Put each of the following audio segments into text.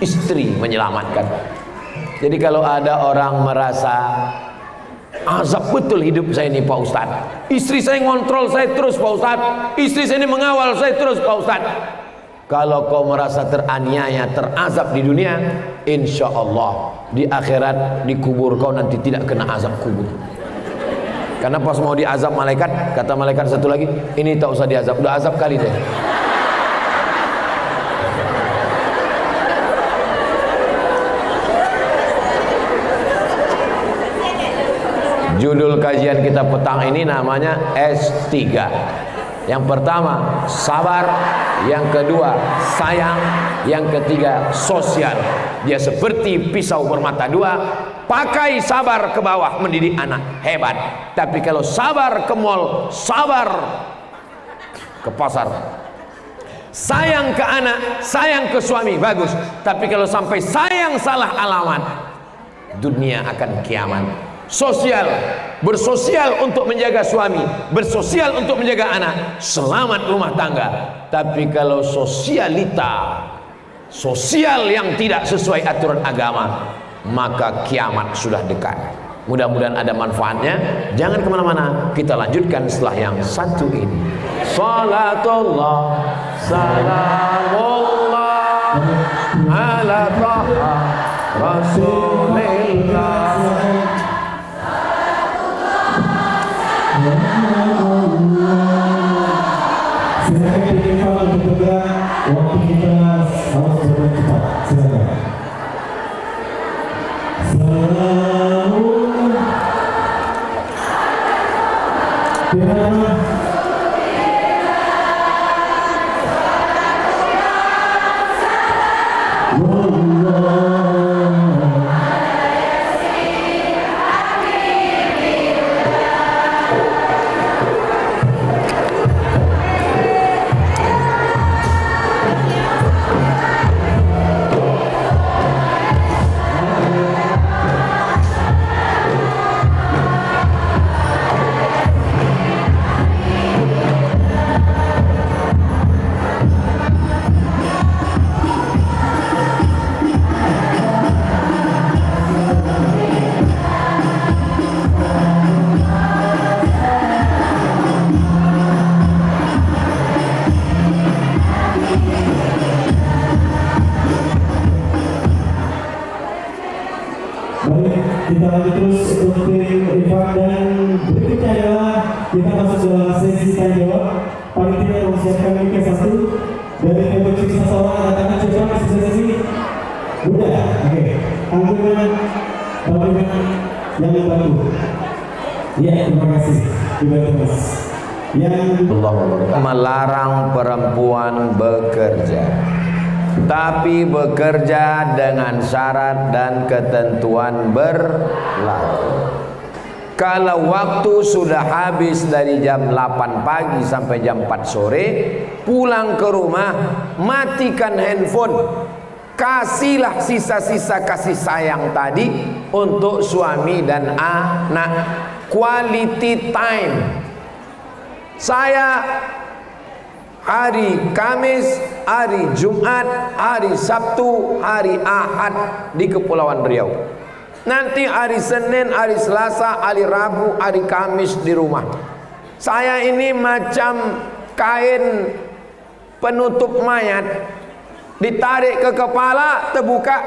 istri menyelamatkan. Jadi kalau ada orang merasa azab betul hidup saya ini Pak Ustadz, istri saya ngontrol saya terus Pak Ustadz, istri saya ini mengawal saya terus Pak Ustadz. Kalau kau merasa teraniaya, terazab di dunia, insya Allah di akhirat, di kubur kau nanti tidak kena azab kubur. Karena pas mau diazab malaikat, kata malaikat satu lagi, ini tak usah diazab, udah azab kali deh. Judul kajian kita petang ini namanya S3. Yang pertama sabar, yang kedua sayang, yang ketiga sosial. Dia seperti pisau bermata dua. Pakai sabar ke bawah mendidik anak, hebat. Tapi kalau sabar ke mall, sabar ke pasar, sayang ke anak, sayang ke suami, bagus. Tapi kalau sampai sayang salah alamat, dunia akan kiamat. Sosial, bersosial untuk menjaga suami, bersosial untuk menjaga anak, selamat rumah tangga. Tapi kalau sosialita, sosial yang tidak sesuai aturan agama, maka kiamat sudah dekat. Mudah-mudahan ada manfaatnya. Jangan kemana-mana, kita lanjutkan setelah yang satu ini. Salatullah salamullah ala taha rasulillah. Silakan diinfak untuk bergerak, waktu kita harus bercepat. Silakan. Kita lanjut terus untuk infak, dan berikutnya adalah kita masuk dalam sesi tanya jawab. Panitia mempersiapkan mic satu dari kelompok seseorang, katakan coba sesi sesi. Udah, oke. Anggungan yang baru. Ya, terima kasih. Juga terus. Yang melarang perempuan bekerja, tapi bekerja dengan syarat dan ketentuan berlaku. Kalau waktu sudah habis dari jam 8 pagi sampai jam 4 sore, pulang ke rumah, matikan handphone, kasihlah sisa-sisa kasih sayang tadi untuk suami dan anak. Quality time. Saya hari Kamis, hari Jumat, hari Sabtu, hari Ahad di Kepulauan Riau. Nanti hari Senin, hari Selasa, hari Rabu, hari Kamis di rumah. Saya ini macam kain penutup mayat, ditarik ke kepala, terbuka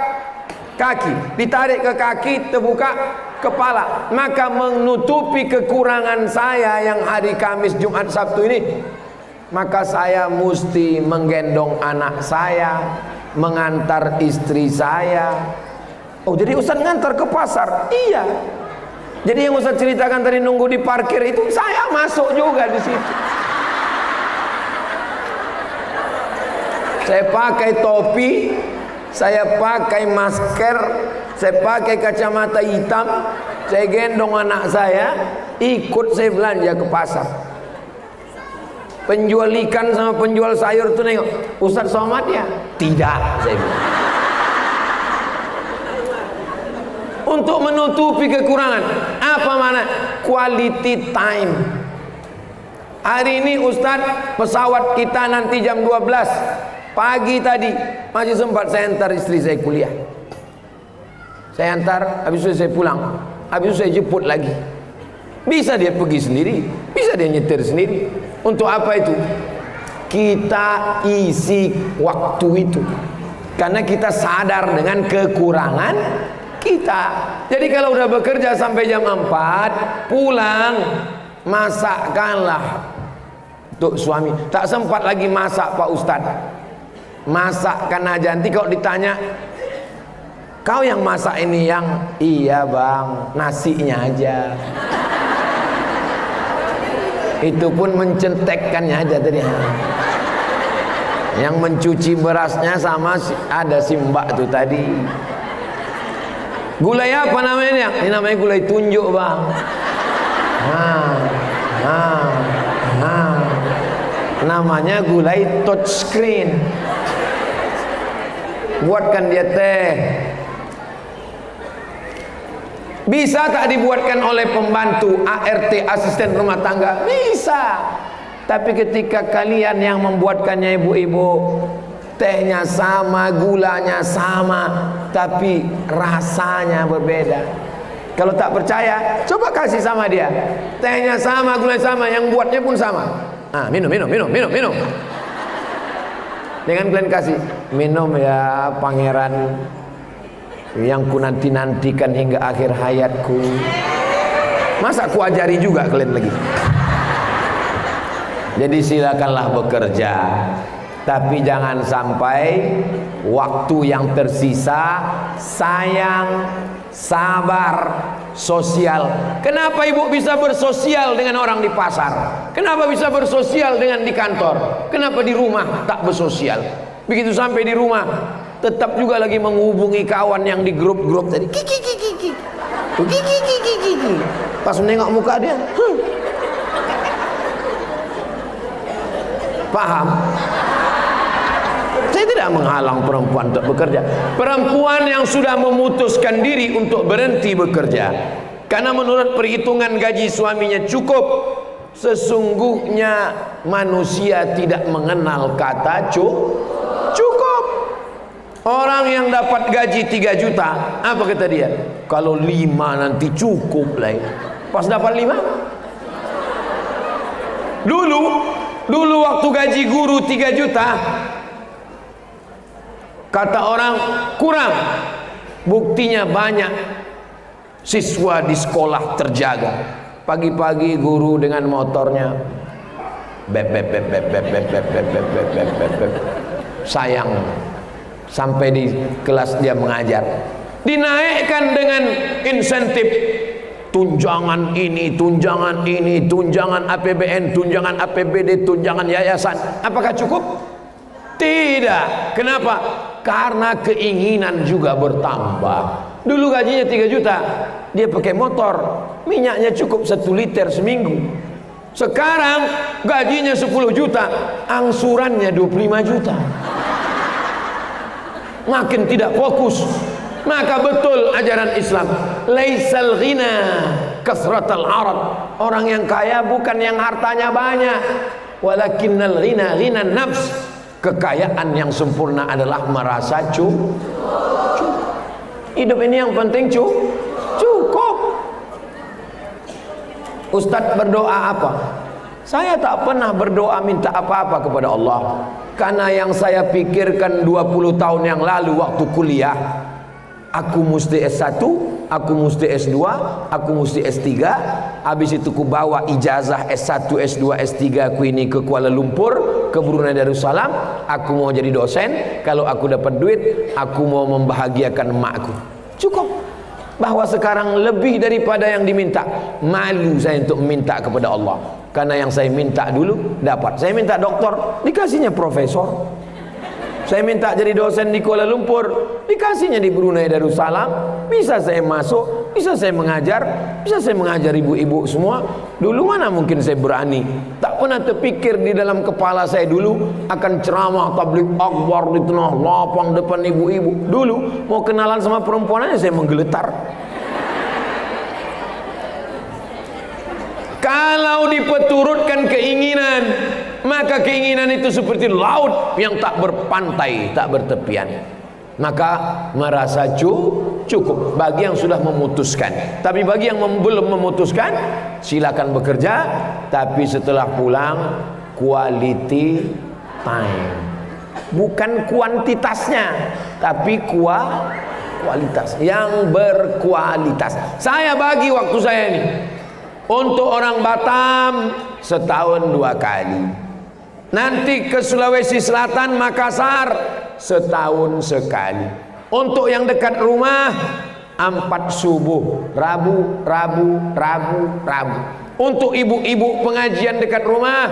kaki, ditarik ke kaki, terbuka kepala. Maka menutupi kekurangan saya yang hari Kamis, Jumat, Sabtu ini, maka saya mesti menggendong anak saya, mengantar istri saya. Oh, jadi Ustaz ngantar ke pasar? Iya. Jadi yang Ustaz ceritakan tadi nunggu di parkir itu, saya masuk juga di situ. Saya pakai topi, saya pakai masker, saya pakai kacamata hitam, saya gendong anak saya, ikut saya belanja ke pasar. Penjual ikan sama penjual sayur tuh nengok, Ustaz Somad ya? Tidak, saya bilang. Untuk menutupi kekurangan. Apa mana? Quality time. Hari ini Ustaz, pesawat kita nanti jam 12. Pagi tadi masih sempat saya antar istri saya kuliah. Saya antar, habis itu saya pulang, habis itu saya jemput lagi. Bisa dia pergi sendiri, bisa dia nyetir sendiri. Untuk apa itu? Kita isi waktu itu karena kita sadar dengan kekurangan kita. Jadi kalau udah bekerja sampai jam 4 pulang, masakkanlah untuk suami. Tak sempat lagi masak Pak Ustadz, masakkan aja. Nanti kalau ditanya, kau yang masak ini? Yang iya bang, nasinya aja. Itu pun mencentekkannya aja tadi. Yang mencuci berasnya sama ada si mbak itu tadi. Gulai apa namanya? Ini namanya gulai tunjuk bang. Namanya gulai touchscreen. Buatkan dia teh. Bisa tak dibuatkan oleh pembantu, ART, asisten rumah tangga? Bisa. Tapi ketika kalian yang membuatkannya ibu-ibu, tehnya sama, gulanya sama, tapi rasanya berbeda. Kalau tak percaya, coba kasih sama dia. Tehnya sama, gulanya sama, yang buatnya pun sama. Minum. Dengan kalian kasih, minum ya pangeran yang ku nanti-nantikan hingga akhir hayatku. Masa ku ajari juga kalian lagi? Jadi silakanlah bekerja, tapi jangan sampai waktu yang tersisa sayang, sabar, sosial. Kenapa ibu bisa bersosial dengan orang di pasar? Kenapa bisa bersosial dengan di kantor? Kenapa di rumah tak bersosial? Begitu sampai di rumah tetap juga lagi menghubungi kawan yang di grup-grup tadi. Kiki. Pas menengok muka dia, paham? Saya tidak menghalang perempuan untuk bekerja. Perempuan yang sudah memutuskan diri untuk berhenti bekerja karena menurut perhitungan gaji suaminya cukup, sesungguhnya manusia tidak mengenal kata cukup. Orang yang dapat gaji 3 juta, apa kata dia? Kalau 5 nanti cukup lah. Pas dapat 5, dulu waktu gaji guru 3 juta, kata orang kurang. Buktinya banyak siswa di sekolah terjaga. Pagi-pagi guru dengan motornya bep. Sayang, sampai di kelas dia mengajar, dinaikkan dengan insentif, tunjangan ini, tunjangan APBN, tunjangan APBD, tunjangan yayasan. Apakah cukup? Tidak. Kenapa? Karena keinginan juga bertambah. Dulu gajinya 3 juta, dia pakai motor, minyaknya cukup 1 liter seminggu. Sekarang gajinya 10 juta, angsurannya 25 juta. Makin tidak fokus. Maka betul ajaran Islam, laisal ghina kasratal arad. Orang yang kaya bukan yang hartanya banyak, walakinnal ghina ghinan nafs. Kekayaan yang sempurna adalah merasa cukup. Hidup ini yang penting cukup. Ustadz berdoa apa? Saya tak pernah berdoa minta apa-apa kepada Allah, karena yang saya pikirkan 20 tahun yang lalu waktu kuliah, aku mesti S1, aku mesti S2, aku mesti S3. Habis itu ku bawa ijazah S1, S2, S3 aku ini ke Kuala Lumpur, ke Brunei Darussalam. Aku mau jadi dosen. Kalau aku dapat duit, aku mau membahagiakan emakku. Cukup. Bahwa sekarang lebih daripada yang diminta. Malu saya untuk minta kepada Allah, karena yang saya minta dulu dapat. Saya minta doktor, dikasihnya profesor. Saya minta jadi dosen di Kuala Lumpur, dikasihnya di Brunei Darussalam. Bisa saya masuk, bisa saya mengajar, bisa saya mengajar ibu-ibu semua. Dulu mana mungkin saya berani. Tak pernah terpikir di dalam kepala saya dulu akan ceramah tabligh akbar di tengah lapang depan ibu-ibu. Dulu mau kenalan sama perempuan aja saya menggeletar. Kalau dipeturutkan keinginan, Maka keinginan itu seperti laut yang tak berpantai, tak bertepian. Maka merasa cukup bagi yang sudah memutuskan. Tapi bagi yang belum memutuskan, silakan bekerja, tapi setelah pulang quality time. Bukan kuantitasnya, tapi kualitas yang berkualitas. Saya bagi waktu saya ini untuk orang Batam setahun 2 kali. Nanti ke Sulawesi Selatan, Makassar setahun sekali. Untuk yang dekat rumah 4 subuh, Rabu. Untuk ibu-ibu pengajian dekat rumah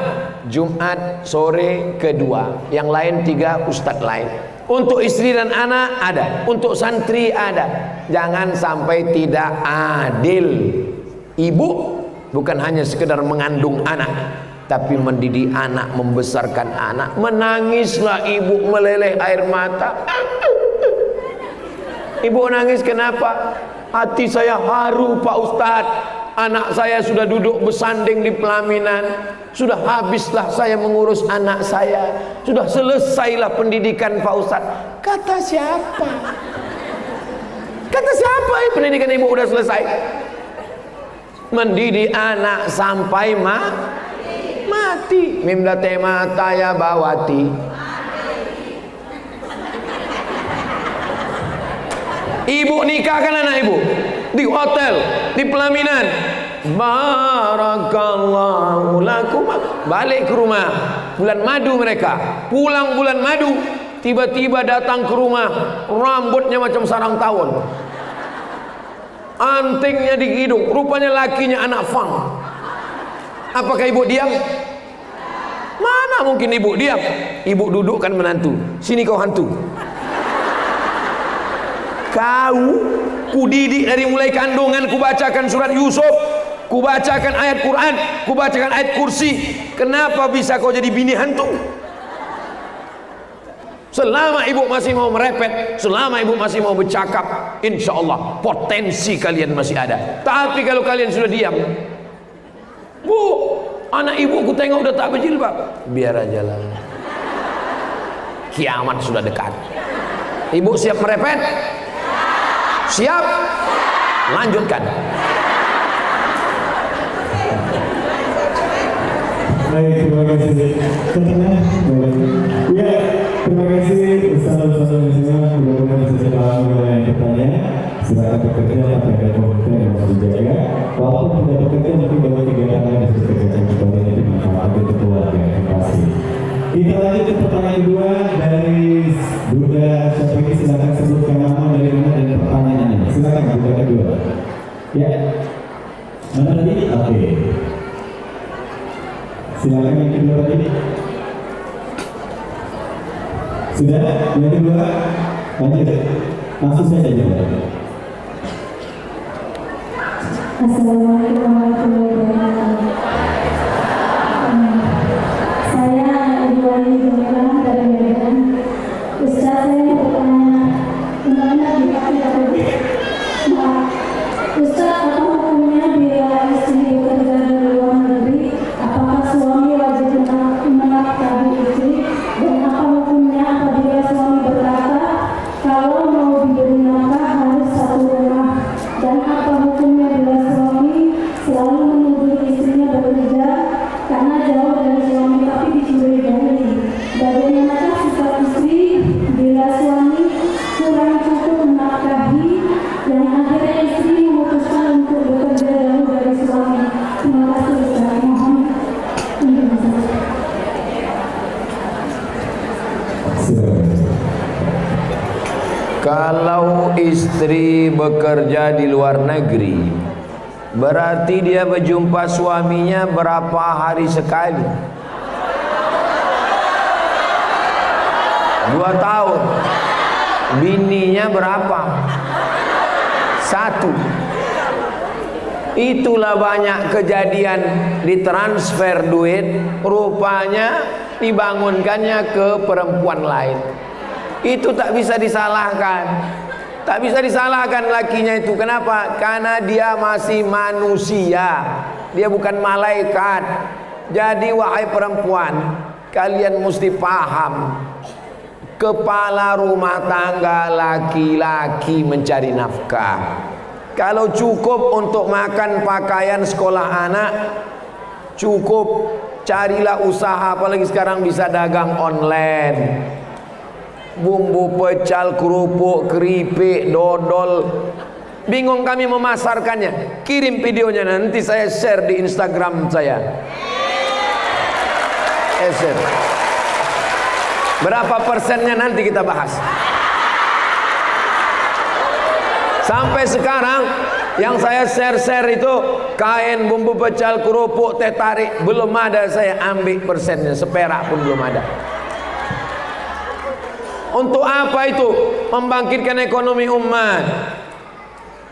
Jumat sore kedua. Yang lain 3 ustadz lain. Untuk istri dan anak ada, untuk santri ada. Jangan sampai tidak adil. Ibu bukan hanya sekedar mengandung anak, tapi mendidik anak, membesarkan anak. Menangislah ibu, meleleh air mata. Ibu nangis kenapa? Hati saya haru Pak Ustadz. Anak saya sudah duduk bersanding di pelaminan. Sudah habislah saya mengurus anak saya. Sudah selesailah pendidikan Pak Ustadz. Kata siapa? Kata siapa pendidikan ibu udah selesai? Mendidik anak sampai mati. Mimda tema taya bawati. Ibu nikahkan anak ibu di hotel, di pelaminan. Barakallahu lakum. Balik ke rumah, bulan madu mereka. Pulang bulan madu, tiba-tiba datang ke rumah, rambutnya macam sarang tawon, antingnya di hidung, rupanya lakinya anak fang. Apakah ibu diam? Mana mungkin ibu diam? Ibu dudukkan menantu. Sini kau hantu. Kau kudidik dari mulai kandungan, kubacakan surat Yusuf, kubacakan ayat Quran, kubacakan ayat kursi. Kenapa bisa kau jadi bini hantu? Selama ibu masih mau merepet, selama ibu masih mau bercakap, insya Allah potensi kalian masih ada. Tapi kalau kalian sudah diam, Bu, anak ibu ku tengok udah tak berjilbab, biar aja lah. Kiamat sudah dekat. Ibu siap merepet? Siap? Lanjutkan. Baik, terima kasih. Ya, terima kasih Ustaz-Ustaz semua. Mudah-mudahan setelah mulai pertanyaan, silakan bekerja tapi ada komitmen yang harus dijaga. Walaupun tidak bekerja, mungkin baru 3 tahun yang harus bekerja kembali nanti manfaat untuk keluarga yang pasti. Kita lanjut ke pertanyaan 2 dari Bunda Syafiki. Silakan sebutkan nama dari mana dan pertanyaannya. Silakan Bunda kedua. Ya, mana tadi? Oke. Silakan yang kedua tadi. Sudah? Yang kedua? Lanjut. Langsung saja jawab. Assalamualaikum warahmatullahi wabarakatuh. Saya Ibu Jumlah dari Medan. Ustaz, saya bertanya, gimana jika tidak Ustaz, apa hukumnya bila istri bekerja di luar negeri? Apakah suami wajib menafkahi istri? Dan apa hukumnya apabila suami berkata kalau mau diberi nafkah harus satu rumah? Dan apa hukumnya bila suami selalu menuduh istrinya bekerja karena jauh dari suami tapi dicurigai? Bagaimanakah sikap istri bila suami kurang cukup menafkahi dan akhirnya istri memutuskan untuk bekerja jauh dari suami? Terima kasih Ustaz. Mohon penjelasan. Kalau istri bekerja di luar negeri, berarti dia berjumpa suaminya berapa hari sekali? 2 tahun. Bininya berapa? 1. Itulah banyak kejadian ditransfer duit, rupanya dibangunkannya ke perempuan lain. Itu tak bisa disalahkan. Tak bisa disalahkan lakinya itu. Kenapa? Karena dia masih manusia. Dia bukan malaikat. Jadi wahai perempuan, kalian mesti paham, kepala rumah tangga laki-laki mencari nafkah. Kalau cukup untuk makan, pakaian, sekolah anak, cukup. Carilah usaha, apalagi sekarang bisa dagang online. Bumbu pecal, kerupuk, keripik, dodol. Bingung kami memasarkannya. Kirim videonya, nanti saya share di Instagram saya. Share. Berapa persennya nanti kita bahas. Sampai sekarang yang saya share itu kain, bumbu pecal, kerupuk, teh tarik, belum ada saya ambil persennya, seperak pun belum ada. Untuk apa itu? Membangkitkan ekonomi umat.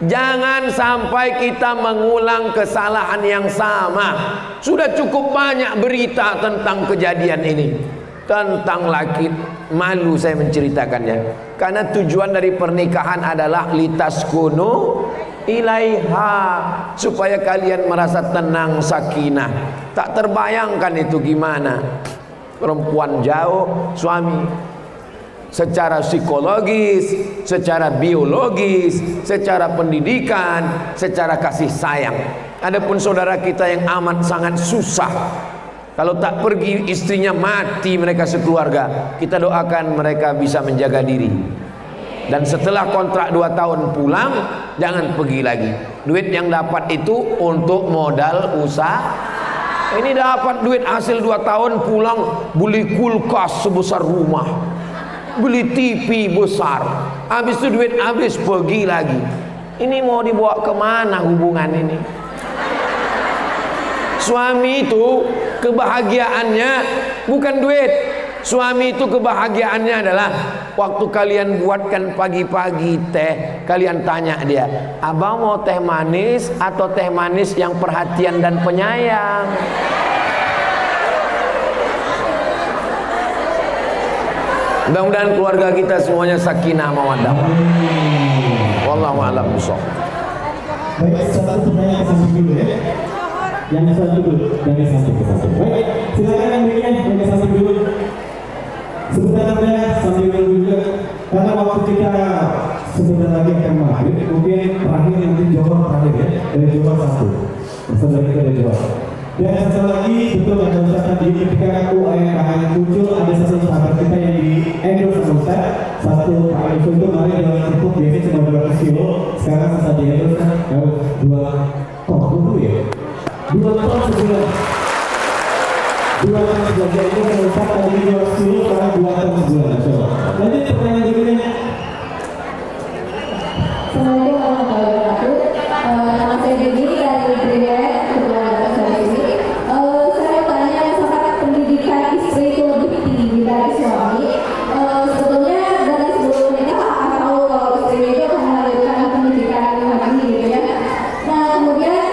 Jangan sampai kita mengulang kesalahan yang sama. Sudah cukup banyak berita tentang kejadian ini. Tentang laki, malu saya menceritakannya. Karena tujuan dari pernikahan adalah litaskunu ilaiha, supaya kalian merasa tenang, sakinah. Tak terbayangkan itu gimana. Perempuan jauh, suami. Secara psikologis, secara biologis, secara pendidikan, secara kasih sayang. Adapun saudara kita yang amat sangat susah, kalau tak pergi istrinya mati mereka sekeluarga. Kita doakan mereka bisa menjaga diri. Dan setelah kontrak 2 tahun pulang, jangan pergi lagi. Duit yang dapat itu untuk modal usaha. Ini dapat duit hasil 2 tahun pulang, beli kulkas sebesar rumah, beli TV besar. Habis itu duit habis, pergi lagi. Ini mau dibawa kemana hubungan ini? Suami itu kebahagiaannya bukan duit. Suami itu kebahagiaannya adalah waktu kalian buatkan pagi-pagi teh, kalian tanya dia, abang mau teh manis atau teh manis yang perhatian dan penyayang? Mudah-mudahan keluarga kita semuanya sakinah mawaddah. Wallahu a'lam bishawab. Baik, satu pertanyaan ke samping dulu ya. Yang satu dulu, dari samping ke samping. Baik, silakan yang berikutnya dari samping dulu. Sebentar saja sambil menunggu juga, karena waktu kita sebentar lagi akan maghrib. Mungkin terakhir nanti jawab terakhir ya, dari jawab satu. Saudara kita dari jawab. Dan satu lagi, betul ada Ustaz tadi ketika UMKM muncul, ada satu sahabat kita yang di endorse sama Ustaz. Satu Pak Yusuf itu kemarin dalam cukup biasanya cuma 200 kilo, sekarang Ustaz di endorse kan 2 ton dulu ya. 2 ton sebulan. 2 ton sebulan itu kalau Ustaz tadi 200 kilo, sekarang 2 ton sebulan. Coba. Lanjut pertanyaan berikutnya. Assalamualaikum warahmatullahi wabarakatuh. Nama saya Dedi dari Brigade Keluarga Solusi. Saya tanya, misalkan pendidikan istri itu lebih tinggi dari suami. Sebetulnya dari sebelum menikah akan tahu kalau istri itu akan melanjutkan pendidikan lagi gitu ya. Nah kemudian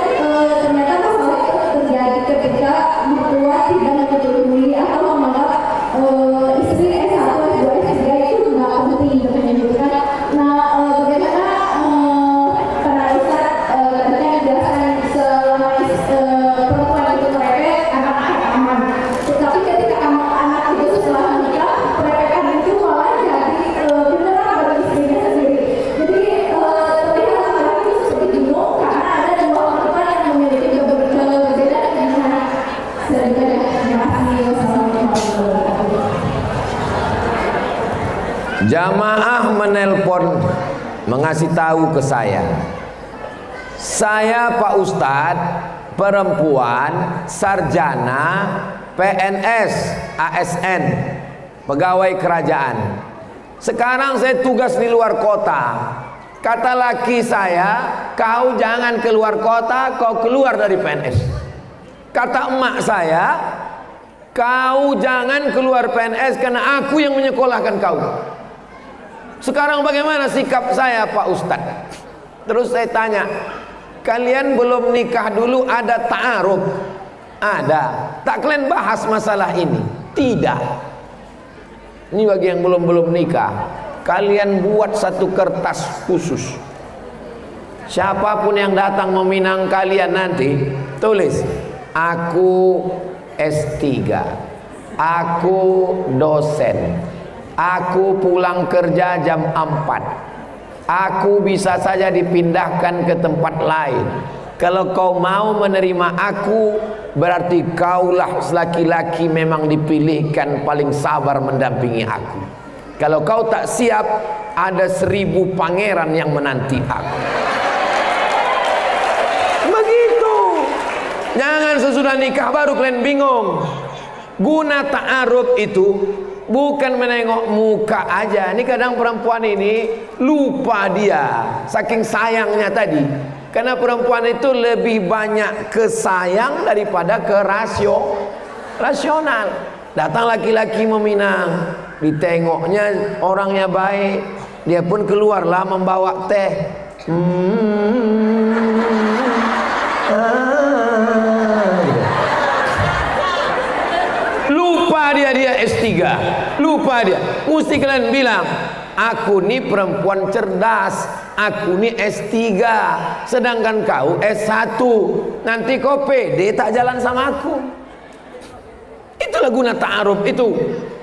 ternyata masalah itu terjadi ketika mertua tidak menyetujui atau menganggap istri S1, S2, S3 itu nggak penting untuk menyebutkan. Nah bagaimana para ustaz katanya biasanya selama perempuan itu merepek, anak-anak aman. Tetapi ketika anak-anak itu setelah menikah, perepekan itu malah jadi beneran bagi istrinya sendiri. Jadi terlihat laki-laki itu seperti bingung karena ada 2 perempuan yang memiliki keberbedaan dengan sedikit. Terima kasih. Wassalamualaikum warahmatullahi wabarakatuh. Jamaah menelpon mengasih tahu ke saya Pak Ustadz perempuan sarjana PNS ASN pegawai kerajaan. Sekarang saya tugas di luar kota. Kata laki saya, kau jangan keluar kota, kau keluar dari PNS. Kata emak saya, kau jangan keluar PNS karena aku yang menyekolahkan kau. Sekarang bagaimana sikap saya Pak Ustadz? Terus saya tanya, kalian belum nikah dulu ada ta'aruf? Ada. Tak kalian bahas masalah ini? Tidak. Ini bagi yang belum nikah, kalian buat satu kertas khusus. Siapapun yang datang meminang kalian nanti, tulis, aku S3, aku dosen, aku pulang kerja jam 4, aku bisa saja dipindahkan ke tempat lain. Kalau kau mau menerima aku, berarti kaulah laki-laki memang dipilihkan paling sabar mendampingi aku. Kalau kau tak siap, ada 1000 pangeran yang menanti aku. Begitu. Jangan sesudah nikah baru kalian bingung. Guna ta'aruf itu bukan menengok muka aja. Ini kadang perempuan ini lupa dia, saking sayangnya tadi. Karena perempuan itu lebih banyak ke sayang daripada ke rasional. Datang laki-laki meminang, ditengoknya orangnya baik, dia pun keluarlah membawa teh. Lupa dia S3, lupa dia. Mesti kalian bilang, aku ni perempuan cerdas, aku ni S3, sedangkan kau S1. Nanti kau pede tak jalan sama aku. Itulah guna ta'aruf itu.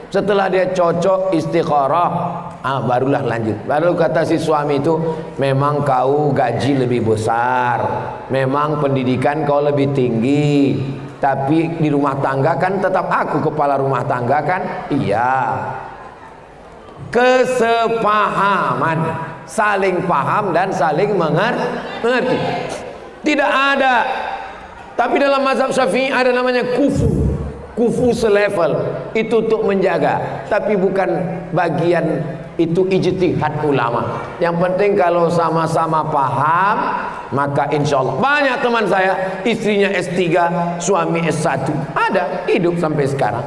Setelah dia cocok istikharah, barulah lanjut. Baru kata si suami itu, memang kau gaji lebih besar, memang pendidikan kau lebih tinggi, tapi di rumah tangga kan tetap aku kepala rumah tangga kan? Iya. Kesepahaman, saling paham dan saling mengerti. Tidak ada. Tapi dalam mazhab Syafi'i ada namanya kufu selevel, itu untuk menjaga, tapi bukan bagian itu ijtihad ulama. Yang penting kalau sama-sama paham, maka insya Allah. Banyak teman saya istrinya S3, suami S1, ada, hidup sampai sekarang.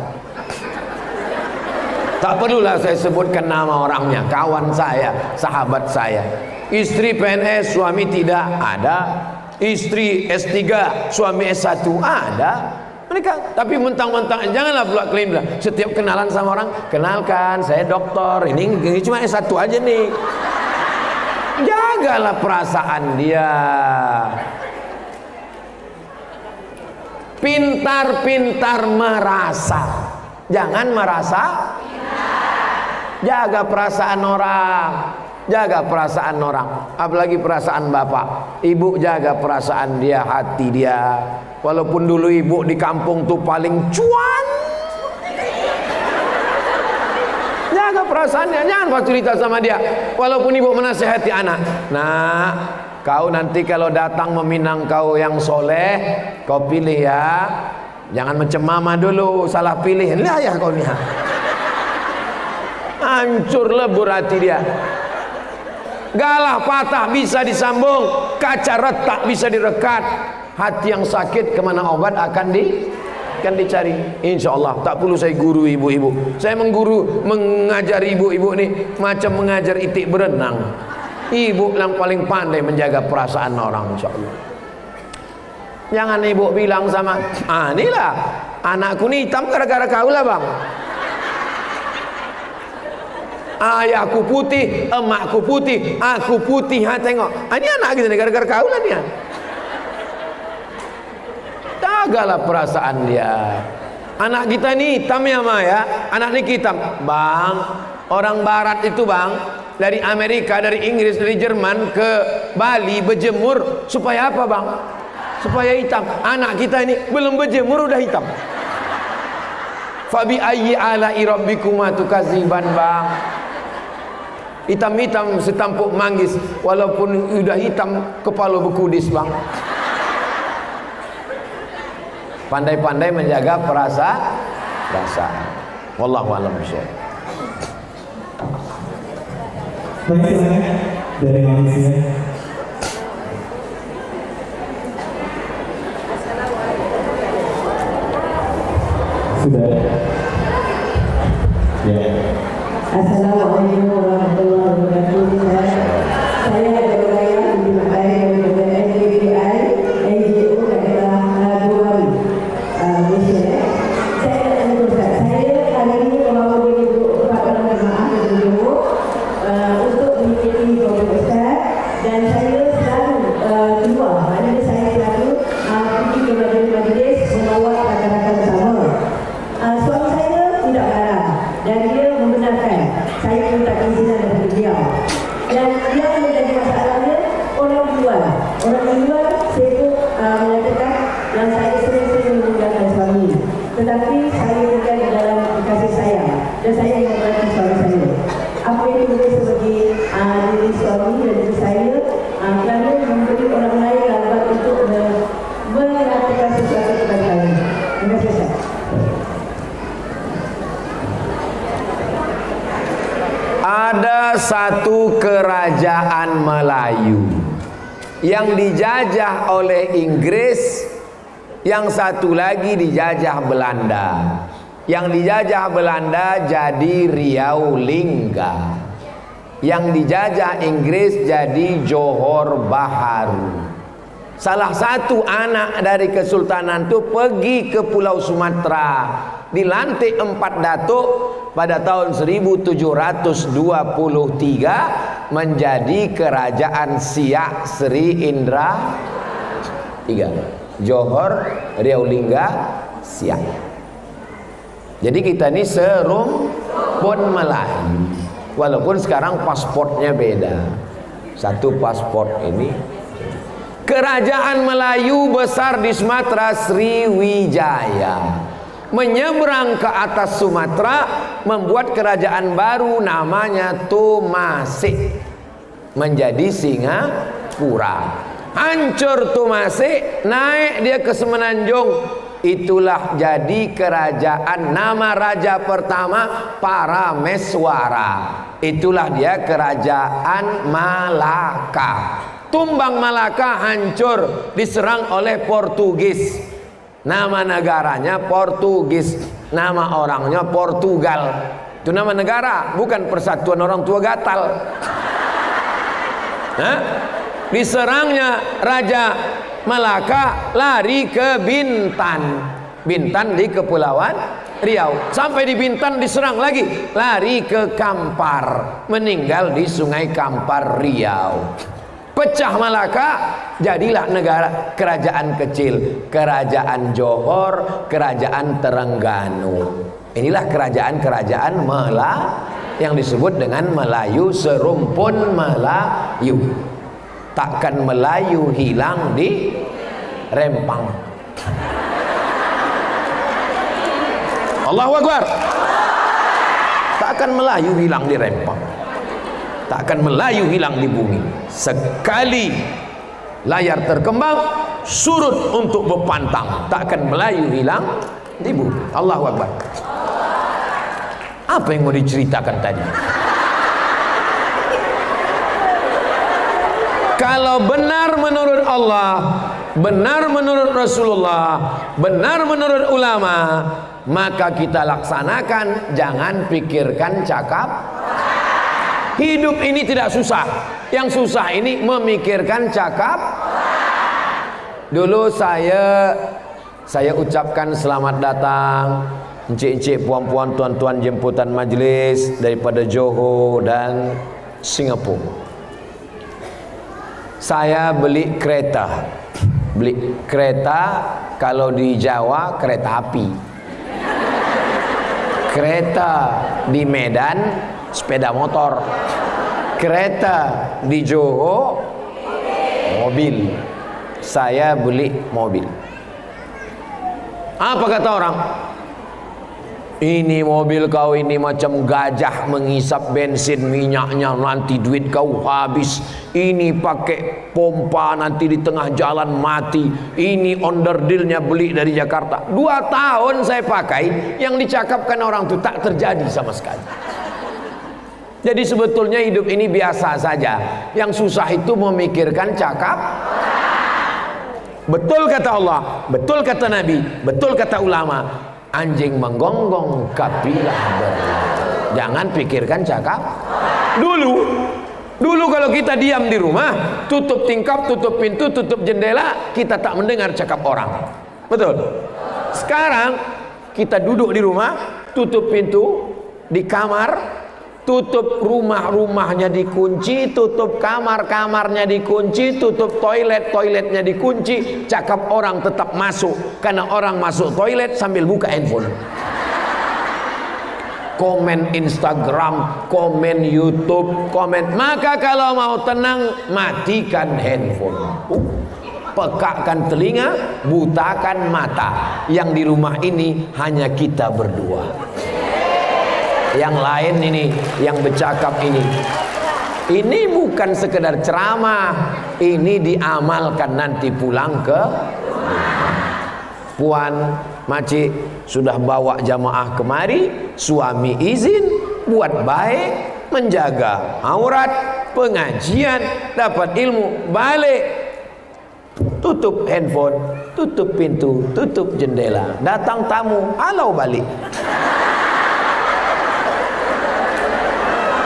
Tak perlulah saya sebutkan nama orangnya, kawan saya, sahabat saya. Istri PNS, suami tidak, ada. Istri S3, suami S1, ada. Mereka, tapi mentang-mentang, janganlah pula klaim lah. Setiap kenalan sama orang, kenalkan saya dokter, ini cuma S1 aja nih. Jagalah perasaan dia. Pintar-pintar merasa, jangan merasa. Jaga perasaan orang, jaga perasaan orang, apalagi perasaan bapak. Ibu jaga perasaan dia, hati dia. Walaupun dulu ibu di kampung tuh paling cuan, jaga perasaannya, jangan pas cerita sama dia. Walaupun ibu menasihati anak, nah kau nanti kalau datang meminang kau yang soleh, kau pilih ya, jangan macam mama dulu, salah pilih, lah ya kau lihat, hancur lebur hati dia. Galah patah bisa disambung, kaca retak bisa direkat. Hati yang sakit kemana obat akan dicari. Insya Allah tak perlu saya guru ibu-ibu. Saya mengajar ibu-ibu nih macam mengajar itik berenang. Ibu yang paling pandai menjaga perasaan orang, insya Allah. Jangan ibu bilang sama, inilah anakku nih hitam gara-gara kau lah bang. Ayahku putih, emakku putih, aku putih. Tengok, ini anak kita nih gara-gara kau lah dia. Jagalah perasaan dia. Anak kita ni hitam ya ma ya, anak ni hitam bang. Orang barat itu bang, dari Amerika, dari Inggris, dari Jerman ke Bali berjemur supaya apa bang? Supaya hitam. Anak kita ini belum berjemur udah hitam. Fabi ayyi ala'i rabbikuma tukadziban bang. Hitam-hitam setampuk manggis, walaupun udah hitam kepala bekudis bang. Pandai-pandai menjaga perasaan. Wallahu a'lam bishawab. Baik, silakan dari Malaysia. Sudah. Ya. Assalamualaikum warahmatullahi wabarakatuh. Saya berlayar di SBBI NGO daerah Buari, Malaysia. Saya hari ini mewakili Ibu Bapak Jemaah untuk mengikuti Program Ustaz dan Orang yang luar sibuk menyatakan yang saya sering-sering meninggalkan suami, tetapi saya tinggal di dalam kasih sayang dan saya menghormati suami saya. Apa yang boleh sebagai diri suami dan diri saya kerana memberi orang lain dapat untuk mengatakan sesuatu kepada saya. Terima kasih. Ada satu kerajaan Melayu yang dijajah oleh Inggris, yang satu lagi dijajah Belanda. Yang dijajah Belanda jadi Riau Lingga, yang dijajah Inggris jadi Johor Bahru. Salah satu anak dari kesultanan itu pergi ke Pulau Sumatera, dilantik 4 datuk pada tahun 1723 menjadi kerajaan Siak Sri Indra III. Johor, Riau Lingga, Siak. Jadi kita ini serumpun Melayu. Walaupun sekarang pasportnya beda. Satu pasport ini. Kerajaan Melayu besar di Sumatera, Sriwijaya, menyeberang ke atas Sumatera, membuat kerajaan baru namanya Tomasik, menjadi Singapura. Hancur Tomasik, naik dia ke Semenanjung. Itulah jadi kerajaan, nama raja pertama Parameswara. Itulah dia kerajaan Malaka. Tumbang Malaka hancur, diserang oleh Portugis. Nama negaranya Portugis, nama orangnya Portugal. Itu nama negara, bukan Persatuan Orang Tua Gatal. Diserangnya Raja Malaka, lari ke Bintan. Bintan di Kepulauan Riau. Sampai di Bintan diserang lagi, lari ke Kampar, meninggal di Sungai Kampar, Riau. Pecah Malaka, jadilah negara kerajaan kecil, kerajaan Johor, kerajaan Terengganu. Inilah kerajaan-kerajaan yang disebut dengan Melayu, serumpun Melayu. Takkan Melayu hilang di Rempang. Allahu Akbar. Takkan Melayu hilang di Rempang. Takkan Melayu hilang di bumi. Sekali layar terkembang, surut untuk berpantang, takkan Melayu hilang di bumi. Allahu Akbar. Apa yang mau diceritakan tadi? Kalau benar menurut Allah, benar menurut Rasulullah, benar menurut ulama, maka kita laksanakan, jangan pikirkan cakap. Hidup ini tidak susah. Yang susah ini memikirkan cakap. Dulu saya ucapkan selamat datang encik-encik, puan-puan, tuan-tuan jemputan majlis daripada Johor dan Singapura. Saya beli kereta. Beli kereta, kalau di Jawa kereta api. Kereta di Medan sepeda motor. Kereta di Johor mobil. Saya beli mobil. Apa kata orang? Ini mobil kau ini macam gajah menghisap bensin, minyaknya, nanti duit kau habis. Ini pakai pompa, nanti di tengah jalan mati. Ini onderdilnya beli dari Jakarta. 2 tahun saya pakai, yang dicakapkan orang itu tak terjadi sama sekali. Jadi sebetulnya hidup ini biasa saja. Yang susah itu memikirkan cakap. Betul kata Allah, betul kata Nabi, betul kata ulama. Anjing menggonggong, kapilah berlari. Jangan pikirkan cakap. Dulu kalau kita diam di rumah, tutup tingkap, tutup pintu, tutup jendela, kita tak mendengar cakap orang. Betul? Sekarang kita duduk di rumah, tutup pintu, di kamar, tutup rumah-rumahnya dikunci, tutup kamar-kamarnya dikunci, tutup toiletnya dikunci, cakap orang tetap masuk, karena orang masuk toilet sambil buka handphone. komen Instagram, komen YouTube, komen. Maka kalau mau tenang, matikan handphone, pekakan telinga, butakan mata. Yang di rumah ini hanya kita berdua. Yang lain ini, yang bercakap ini bukan sekedar ceramah, ini diamalkan nanti pulang ke Puan, Maci sudah bawa jamaah kemari, suami izin buat baik, menjaga aurat, pengajian, dapat ilmu, balik, tutup handphone, tutup pintu, tutup jendela, datang tamu, halau balik.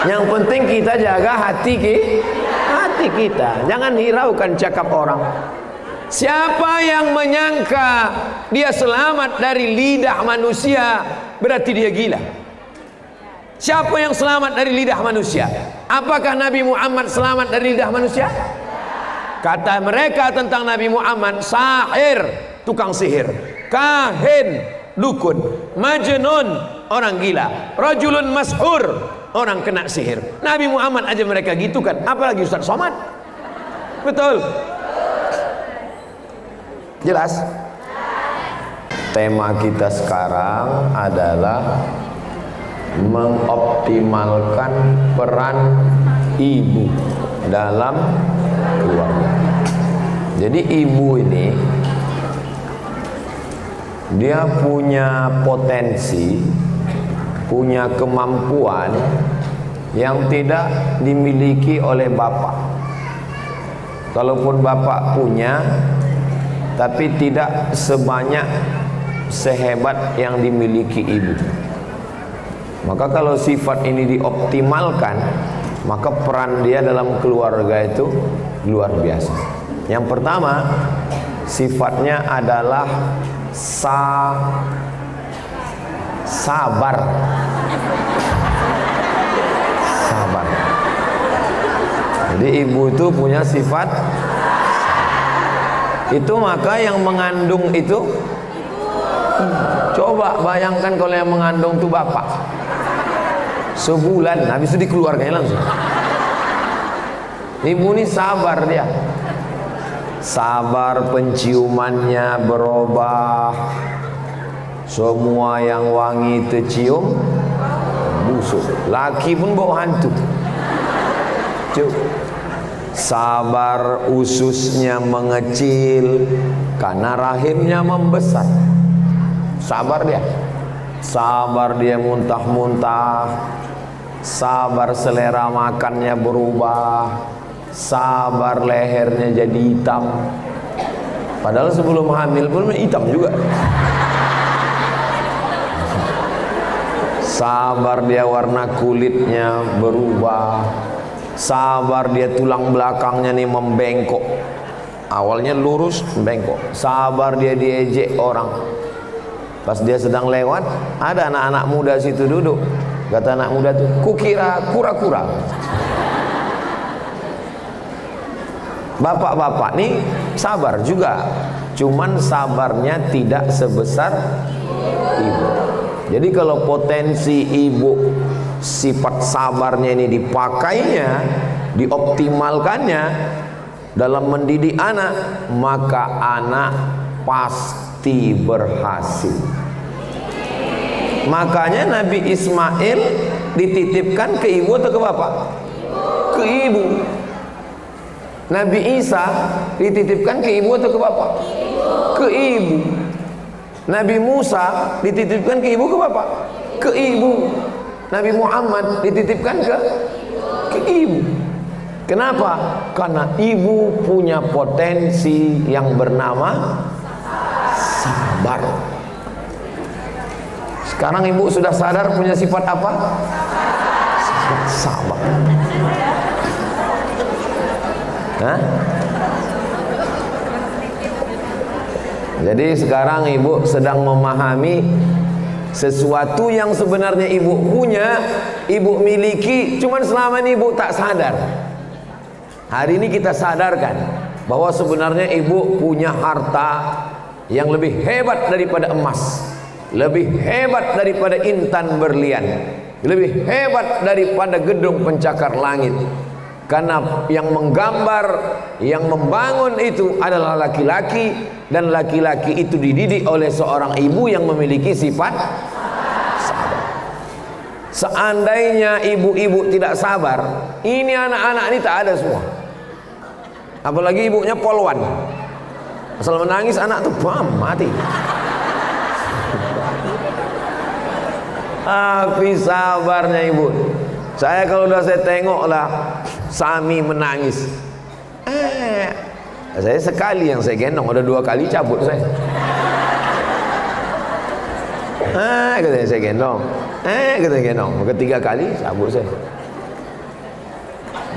Yang penting kita jaga hati kita, jangan hiraukan cakap orang. Siapa yang menyangka dia selamat dari lidah manusia, berarti dia gila. Siapa yang selamat dari lidah manusia? Apakah Nabi Muhammad selamat dari lidah manusia? Kata mereka tentang Nabi Muhammad, sahir, tukang sihir, kahin, dukun, majnun, orang gila, rajulun mashur, orang kena sihir. Nabi Muhammad aja mereka gitu kan, apalagi Ustaz Somad. Betul? Jelas? Tema kita sekarang adalah mengoptimalkan peran ibu dalam keluarga. Jadi ibu ini dia punya potensi, punya kemampuan yang tidak dimiliki oleh bapak. Kalaupun bapak punya, tapi tidak sebanyak sehebat yang dimiliki ibu. Maka kalau sifat ini dioptimalkan, maka peran dia dalam keluarga itu luar biasa. Yang pertama, sifatnya adalah sabar. Jadi ibu itu punya sifat itu, maka yang mengandung itu, coba bayangkan kalau yang mengandung itu bapak, sebulan habis itu dikeluarkannya langsung. Ibu ini sabar, dia sabar, penciumannya berubah, semua yang wangi tercium busuk, laki pun bau hantu. Sabar, ususnya mengecil karena rahimnya membesar. Sabar dia. Sabar dia muntah-muntah. Sabar selera makannya berubah. Sabar lehernya jadi hitam. Padahal sebelum hamil pun hitam juga. Sabar dia warna kulitnya berubah. Sabar dia tulang belakangnya nih membengkok. Awalnya lurus, membengkok. Sabar dia diejek orang. Pas dia sedang lewat, ada anak-anak muda situ duduk. Kata anak muda tuh, kukira kura-kura. Bapak-bapak nih sabar juga, cuman sabarnya tidak sebesar ibu. Jadi kalau potensi ibu, sifat sabarnya ini dipakainya, dioptimalkannya dalam mendidik anak, maka anak pasti berhasil. Makanya Nabi Ismail dititipkan ke ibu atau ke bapak? Ke ibu. Nabi Isa dititipkan ke ibu atau ke bapak? Ke ibu. Nabi Musa dititipkan ke ibu ke bapak? Ke ibu. Nabi Muhammad dititipkan ke ibu. Kenapa? Karena ibu punya potensi yang bernama sabar. Sekarang ibu sudah sadar punya sifat apa? Sifat sabar. Hah? Jadi sekarang ibu sedang memahami sesuatu yang sebenarnya ibu punya, ibu miliki, cuman selama ini ibu tak sadar. Hari ini kita sadarkan bahwa sebenarnya ibu punya harta yang lebih hebat daripada emas, lebih hebat daripada intan berlian. lebih hebat daripada gedung pencakar langit. Karena yang menggambar, yang membangun itu adalah laki-laki, dan laki-laki itu dididik oleh seorang ibu yang memiliki sifat sabar. Seandainya ibu-ibu tidak sabar, ini anak-anak ini tak ada semua. Apalagi ibunya polwan, asal menangis anak tuh bam, mati. Tapi sabarnya ibu. Saya kalau udah saya tengok lah Sami menangis, saya sekali yang saya gendong, udah 2 kali cabut saya. Katanya saya gendong, katanya gendong, ketiga kali cabut saya.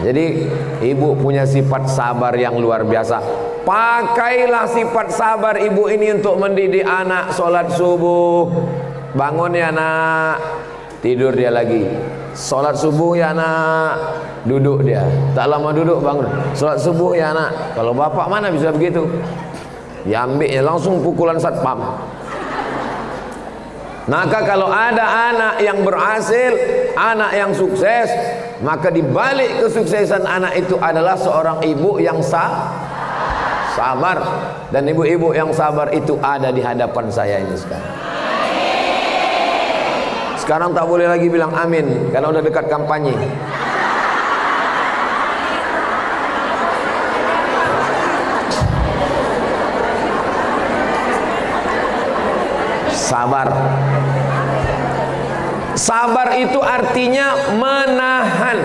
Jadi ibu punya sifat sabar yang luar biasa. Pakailah sifat sabar ibu ini untuk mendidik anak. Sholat subuh, bangun ya nak, tidur dia lagi. Sholat subuh ya nak, duduk dia, tak lama duduk bangun. Sholat subuh ya nak. Kalau bapak mana bisa begitu? Diambilnya langsung pukulan satpam. Maka kalau ada anak yang berhasil, anak yang sukses, maka di balik kesuksesan anak itu adalah seorang ibu yang sabar. Dan ibu-ibu yang sabar itu ada di hadapan saya ini sekarang. Sekarang tak boleh lagi bilang amin karena udah dekat kampanye. Sabar. Sabar itu artinya menahan.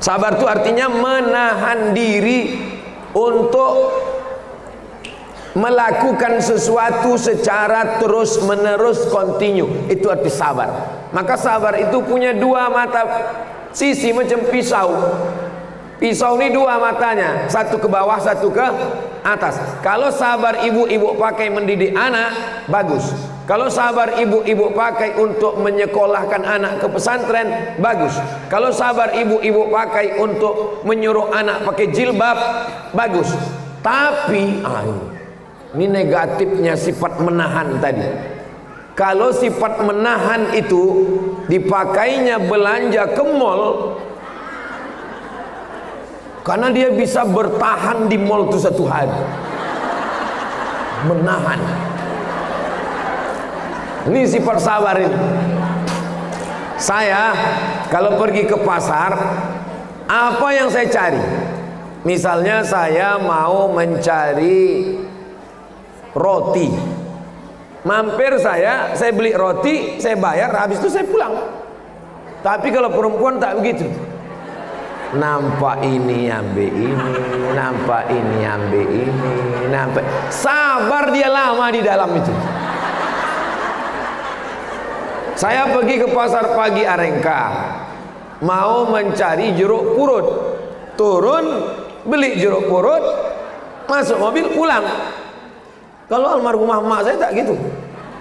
Sabar itu artinya menahan diri untuk melakukan sesuatu secara terus menerus, kontinu. Itu arti sabar. Maka sabar itu punya 2 mata sisi macam pisau. Pisau ini 2 matanya, satu ke bawah, satu ke atas. Kalau sabar ibu-ibu pakai mendidik anak, bagus. Kalau sabar ibu-ibu pakai untuk menyekolahkan anak ke pesantren, bagus. Kalau sabar ibu-ibu pakai untuk menyuruh anak pakai jilbab, bagus. Tapi ini negatifnya sifat menahan tadi. Kalau sifat menahan itu dipakainya belanja ke mall, karena dia bisa bertahan di mall itu 1 hari. Menahan. Ini sifat sabar ini. Saya kalau pergi ke pasar, apa yang saya cari? Misalnya saya mau mencari roti, mampir saya beli roti, saya bayar, habis itu saya pulang. Tapi kalau perempuan tak begitu. Nampak ini ambil ini, nampak ini ambil ini, nampak. Sabar dia lama di dalam itu. Saya pergi ke pasar pagi Arengka, mau mencari jeruk purut, turun beli jeruk purut, masuk mobil pulang. Kalau almarhumah mak saya tak gitu.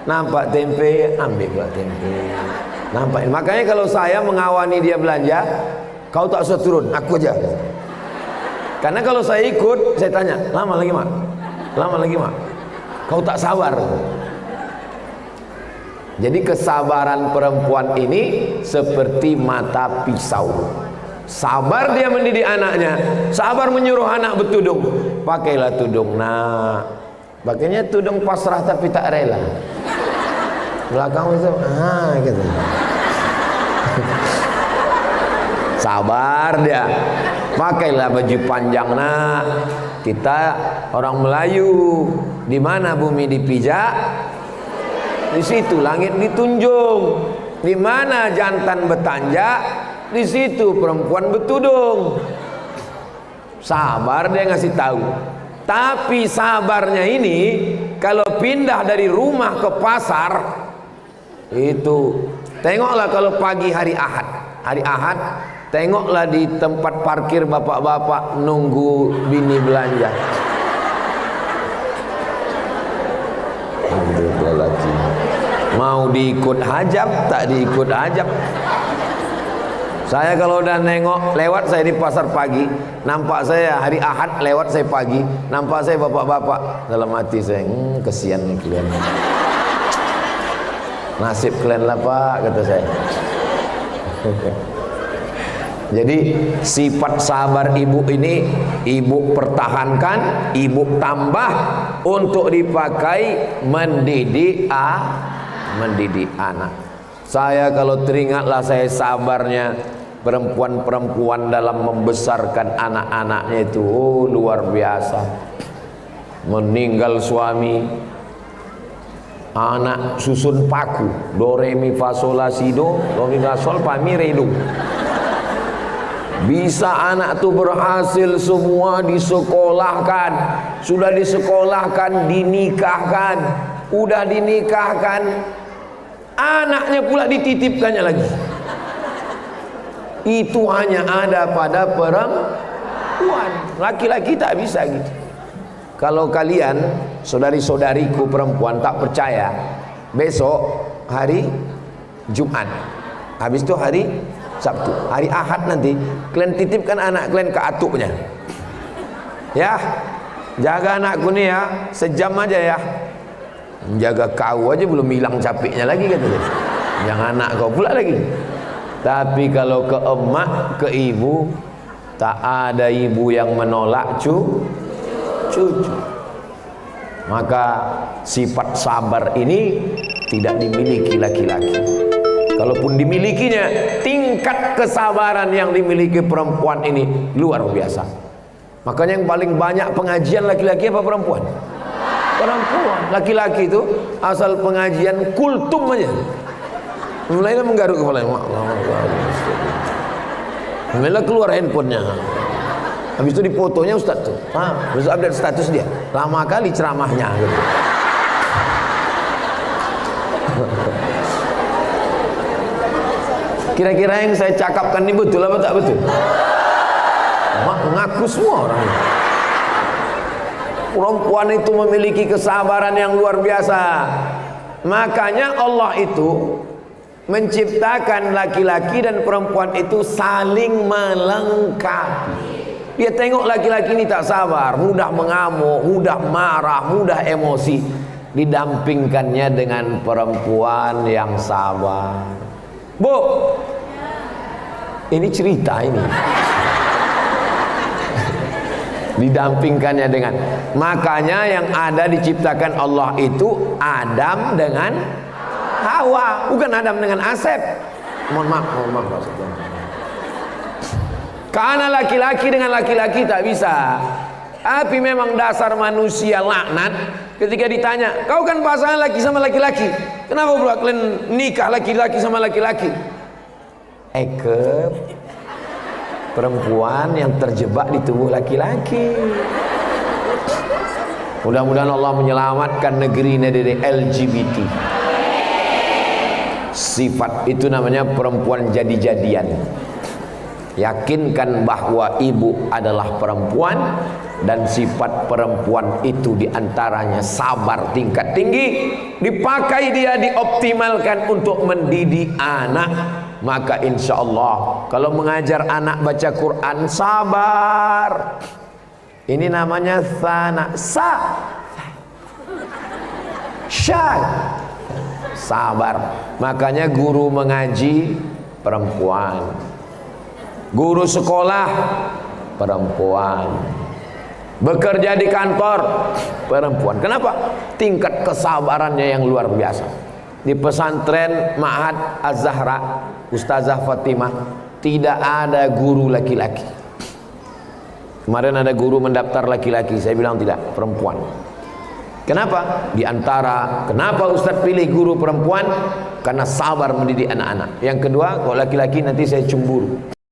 Nampak tempe, ambil pula tempe. Nampak. Makanya kalau saya mengawani dia belanja, kau tak usah turun, aku aja. Karena kalau saya ikut, saya tanya, lama lagi mak? Lama lagi mak? Kau tak sabar. Jadi kesabaran perempuan ini seperti mata pisau. Sabar dia mendidik anaknya, sabar menyuruh anak bertudung. Pakailah tudung nak. Pakainya tudung pasrah tapi tak rela. Belakang itu, gitu. Sabar dia. Pakailah baju panjang nak. Kita orang Melayu, di mana bumi dipijak, di situ langit ditunjung. Di mana jantan bertanjak, di situ perempuan bertudung. Sabar dia ngasih tahu. Tapi sabarnya ini kalau pindah dari rumah ke pasar, itu tengoklah kalau pagi hari Ahad, tengoklah di tempat parkir bapak-bapak nunggu bini belanja. Mau diikut hajab, tak diikut hajab. Saya kalau udah nengok lewat saya di pasar pagi, nampak saya hari Ahad lewat saya pagi, nampak saya bapak-bapak, dalam hati saya, kesian nih kalian. Nasib kalian lah Pak, kata saya. Jadi sifat sabar ibu ini ibu pertahankan, ibu tambah untuk dipakai mendidik anak. Saya kalau teringatlah saya sabarnya perempuan-perempuan dalam membesarkan anak-anaknya itu, luar biasa. Meninggal suami, anak susun paku, do re mi fa sol la si do mi fa sol fa mi re do. Bisa anak tuh berhasil semua disekolahkan, sudah disekolahkan, dinikahkan, udah dinikahkan, anaknya pula dititipkannya lagi. Itu hanya ada pada perempuan, laki-laki tak bisa gitu. Kalau kalian saudari-saudariku perempuan tak percaya, besok hari Jumat, habis itu hari Sabtu, hari Ahad nanti kalian titipkan anak kalian ke atuknya. Ya, jaga anakku nih ya, sejam aja ya. Menjaga kau aja belum hilang capeknya lagi katanya. Yang anak kau pula lagi. Tapi kalau ke emak, ke ibu, tak ada ibu yang menolak cucu. Maka sifat sabar ini tidak dimiliki laki-laki. Kalaupun dimilikinya, tingkat kesabaran yang dimiliki perempuan ini luar biasa. Makanya yang paling banyak pengajian laki-laki apa perempuan? Perempuan. Laki-laki itu asal pengajian kultum aja, mulailah menggaruk kepalanya. Mulailah keluar handphonenya. Habis itu difotonya Ustaz tuh. Terus update status dia. Lama kali ceramahnya gitu. Kira-kira yang saya cakapkan ini betul apa tak betul? Mengaku semua orang ini. Perempuan itu memiliki kesabaran yang luar biasa. Makanya Allah itu menciptakan laki-laki dan perempuan itu saling melengkapi. Dia tengok laki-laki ini tak sabar, mudah mengamuk, mudah marah, mudah emosi, didampingkannya dengan perempuan yang sabar. Bu, ini cerita ini. Didampingkannya dengan, makanya yang ada diciptakan Allah itu Adam dengan Hawa, bukan Adam dengan Asep. Mohon maaf maksudnya. Karena laki-laki dengan laki-laki tak bisa. Tapi memang dasar manusia laknat. Ketika ditanya, kau kan pasangan laki sama laki-laki, kenapa pula kalian nikah laki-laki sama laki-laki? Perempuan yang terjebak di tubuh laki-laki. Mudah-mudahan Allah menyelamatkan negeri ini dari LGBT. Sifat itu namanya perempuan jadi-jadian. Yakinkan bahwa ibu adalah perempuan, dan sifat perempuan itu diantaranya sabar tingkat tinggi, dipakai dia, dioptimalkan untuk mendidik anak. Maka insya Allah kalau mengajar anak baca Quran, sabar. Ini namanya sabar. Makanya guru mengaji perempuan, guru sekolah perempuan, bekerja di kantor perempuan. Kenapa? Tingkat kesabarannya yang luar biasa. Di pesantren Ma'had Az-Zahra Ustazah Fatimah tidak ada guru laki-laki. Kemarin ada guru mendaftar laki-laki, saya bilang tidak, perempuan. Kenapa? Di antara kenapa Ustaz pilih guru perempuan, karena sabar mendidik anak-anak. Yang kedua, kalau laki-laki nanti saya cemburu.